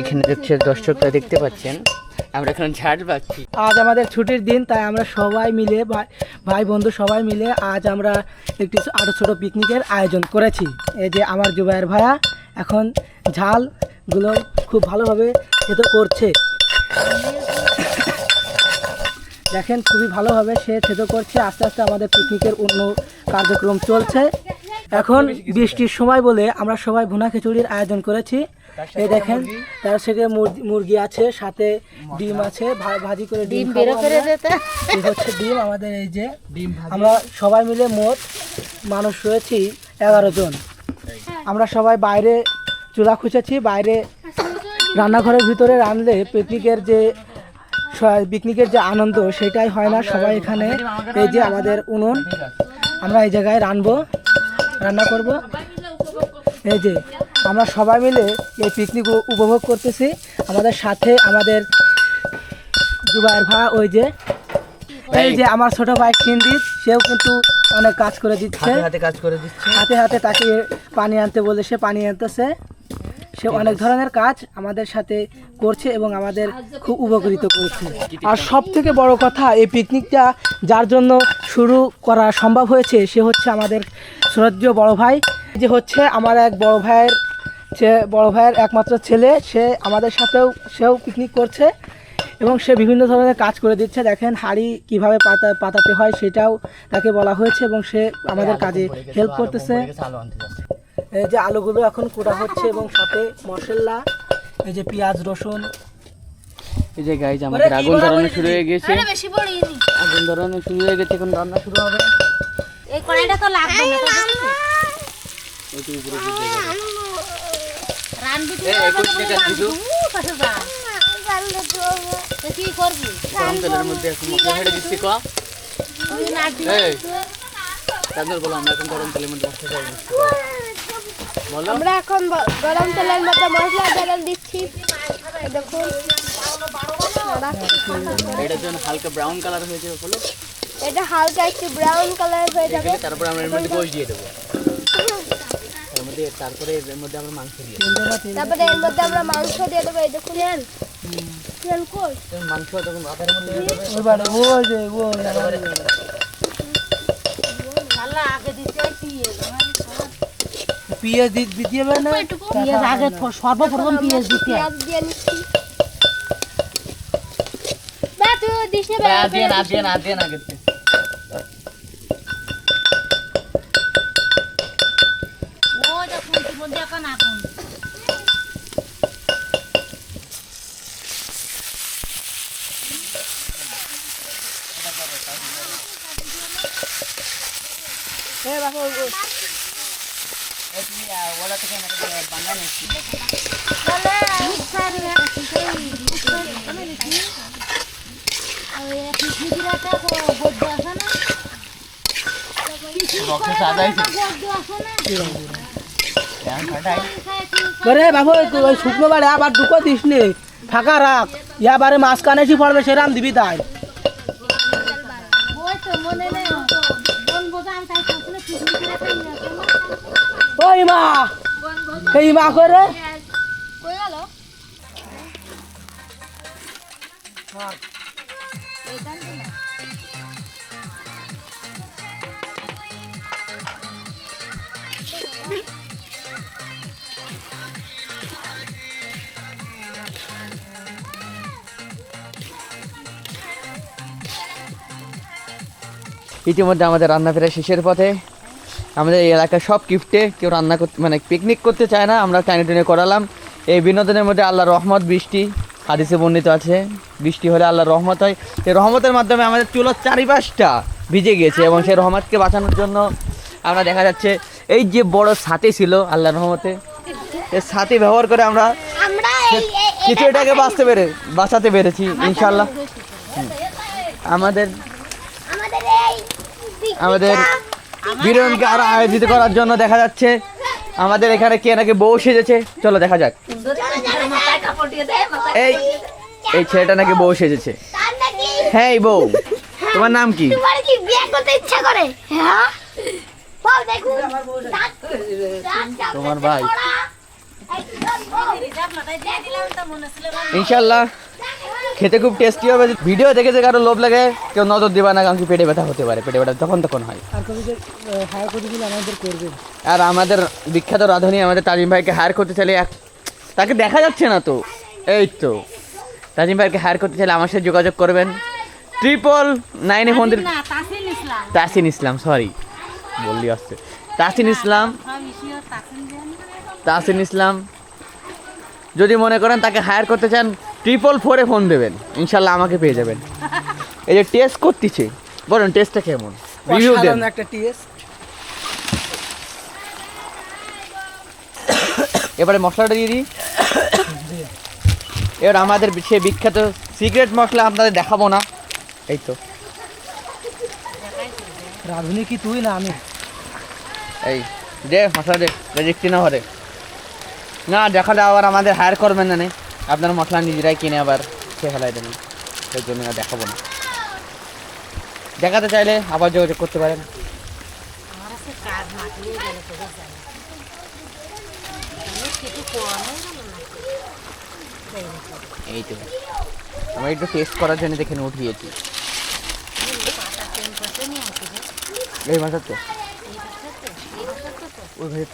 এখানে দেখছে দর্শকরা দেখতে পাচ্ছেন আমরা এখন ঝাড় পাচ্ছি। আজ আমাদের ছুটির দিন, তাই আমরা সবাই মিলে ভাই বন্ধু সবাই মিলে আজ আমরা একটি আরো ছোট পিকনিকের আয়োজন করেছি। এই যে আমার জুবায়ের ভাইয়া এখন ঝালগুলো খুব ভালোভাবে থেতো করছে। দেখেন খুবই ভালোভাবে সে থেতো করছে। আস্তে আস্তে আমাদের পিকনিকের অন্য কার্যক্রম চলছে। এখন বৃষ্টির সময় বলে আমরা সবাই ভুনা খিচুড়ির আয়োজন করেছি। এই দেখেন তার সাথে মুরগি আছে, সাথে ডিম আছে, ভাজি করে ডিম বের করে দিতে হচ্ছে ডিম আমাদের। এই যে ডিম আমরা সবাই মিলে মোট মানুষ রয়েছি 11 জন। আমরা সবাই বাইরে চুলা খুঁজেছি, বাইরে রান্নাঘরের ভিতরে রান্নলে পিকনিকের যে আনন্দ সেটাই হয় না। সবাই এখানে এই যে আমাদের উনুন, আমরা এই জায়গায় রান্না করব। এই যে আমরা সবাই মিলে এই পিকনিক উপভোগ করতেছি। আমাদের সাথে আমাদের জুবায়ের ভাই, ওই যে এই যে আমার ছোট ভাই সিন্দিত, সেও কিন্তু অনেক কাজ করে দিচ্ছে, হাতে হাতে তাকে পানি আনতে বলে সে পানি আনতেছে। সে অনেক ধরনের কাজ আমাদের সাথে করছে এবং আমাদের খুব উপকৃত করছে। আর সব থেকে বড় কথা, এই পিকনিকটা যার জন্য শুরু করা সম্ভব হয়েছে সে হচ্ছে আমাদের শ্রদ্ধেয় বড় ভাই, যে হচ্ছে আমার এক বড় ভাইয়ের একমাত্র ছেলে। সে আমাদের সাথেও সেও পিকনিক করছে এবং সে বিভিন্ন ধরনের কাজ করে দিচ্ছে। দেখেন হাঁড়ি কীভাবে পাতাতে হয় সেটাও তাকে বলা হয়েছে এবং সে আমাদের কাজে হেল্প করতেছে। এই যে আলুগুলো এখন কুটা হচ্ছে এবং সাথে মশলা, এই যে পেঁয়াজ রসুন। এই যে গাইজ আমাদের আগুন ধরানো শুরু হয়ে গেছে, এখন রান্না শুরু হবে। এই কড়াইটা তো লাগবে না, রান্না কি করবি? গরম তেলের মধ্যে এখন মশলা ছেড়ে দিচ্ছি। বলো আমরা এখন গরম তেলের মধ্যে মশলা ছেড়ে দিচ্ছি। আমরা এখন গরম তেলের মধ্যে মশলা ঢেলে দিচ্ছি। দেখুন এটার জন্য হালকা ব্রাউন কালার হয়েছে, হলো এটা হালকা একটু ব্রাউন কালার হয়ে যাবে। তারপরে আমরা এর মধ্যে গোশ দিয়ে দেবো। তারপরে এর মধ্যে আমরা মাংস দিয়ে দেবো। এই দেখুন তেল কই মাংস তখন ভাতের মধ্যে পেঁয়াজ দিতে হবে না, পেঁয়াজ আগে সর্বপ্রথম পেঁয়াজ দিতে হবে। শুকনো বাড়ে আবার ঢুকো দিস নে, ফাঁকা রাখ। ইয়াবারে মাছ কানেছি পড়বে সেরাম দিবি তাই। ওই মা এই মা করে ইতিমধ্যে আমাদের রান্না প্রায় শেষের পথে। আমাদের এই এলাকার সব গিফটে কেউ রান্না করতে পিকনিক করতে চায় না, আমরা টাইনে টেনে করালাম। এই বিনোদনের মধ্যে আল্লাহর রহমত, বৃষ্টি, হাদিসে বর্ণিত আছে বৃষ্টি হলে আল্লাহর রহমত হয়। এই রহমতের মাধ্যমে আমাদের চুলোর চারিপাশটা ভিজে গেছে এবং সেই রহমতকে বাঁচানোর জন্য আমরা দেখা যাচ্ছে এই যে বড় ছাতি ছিল আল্লাহর রহমতে, এই ছাতি ব্যবহার করে আমরা কিছু এটাকে বাঁচাতে পেরেছি ইনশাল্লাহ। আমাদের বিনোদনকে আরো আয়োজিত করার জন্য দেখা যাচ্ছে আমাদের এখানে কে নাকি বউ সেজেছে, চলো দেখা যাক। এই ছেলেটা নাকি বউ সেজেছে। হ্যাঁ এই বউ, তোমার নাম কি? তোমার ভাই ইনশাল্লাহ খেতে খুব টেস্টি হবে। ভিডিও দেখে যে কারো লোভ লাগে কেউ নজর দিবা না, কারণ কি পেটে ব্যথা হতে পারে, পেটে ব্যথা তখন হয়। আর কবি যে হায়ার প্রতিদিন আমাদের করবে। আর আমাদের বিখ্যাত রাঁধুনি আমাদের তাজিম ভাইকে হায়ার করতে চাইলে তাকে দেখা যাচ্ছে না তো, এই তো তাজিম ভাইকে হায়ার করতে চাইলে আমার সাথে যোগাযোগ করবেন। 999 ফোন দিন। তাসিন ইসলাম, সরি বললি আসছে তাসিন ইসলাম। তাসিন ইসলাম যদি মনে করেন তাকে হায়ার করতে চান 444 ফোন দেবেন, ইনশাল্লাহ আমাকে পেয়ে যাবেন। এই যে টেস্ট করতেছে, বলেন টেস্টটা কেমন, রিভিউ দেন। অসাধারণ একটা টেস্ট। এবারে মশলাটা দিয়ে দিই। এবার আমাদের সে বিখ্যাত সিক্রেট মশলা আপনাদের দেখাবো না, এই তো রাঁধুনি কি তুই না আমি? এই দে মশলা দে, দেখছি না ঘরে না দেখালে আবার আমাদের হায়ার করবেন না, আপনার মশলা নিজেরাই কিনে আবার সে ফেলাই দেবেন, সেই জন্য আর দেখাবো না। দেখাতে চাইলে আবার যোগাযোগ করতে পারেন। এই তো আমি একটু টেস্ট করার জন্য দেখে উঠিয়েছি। এই মাছ তো ওই ভাই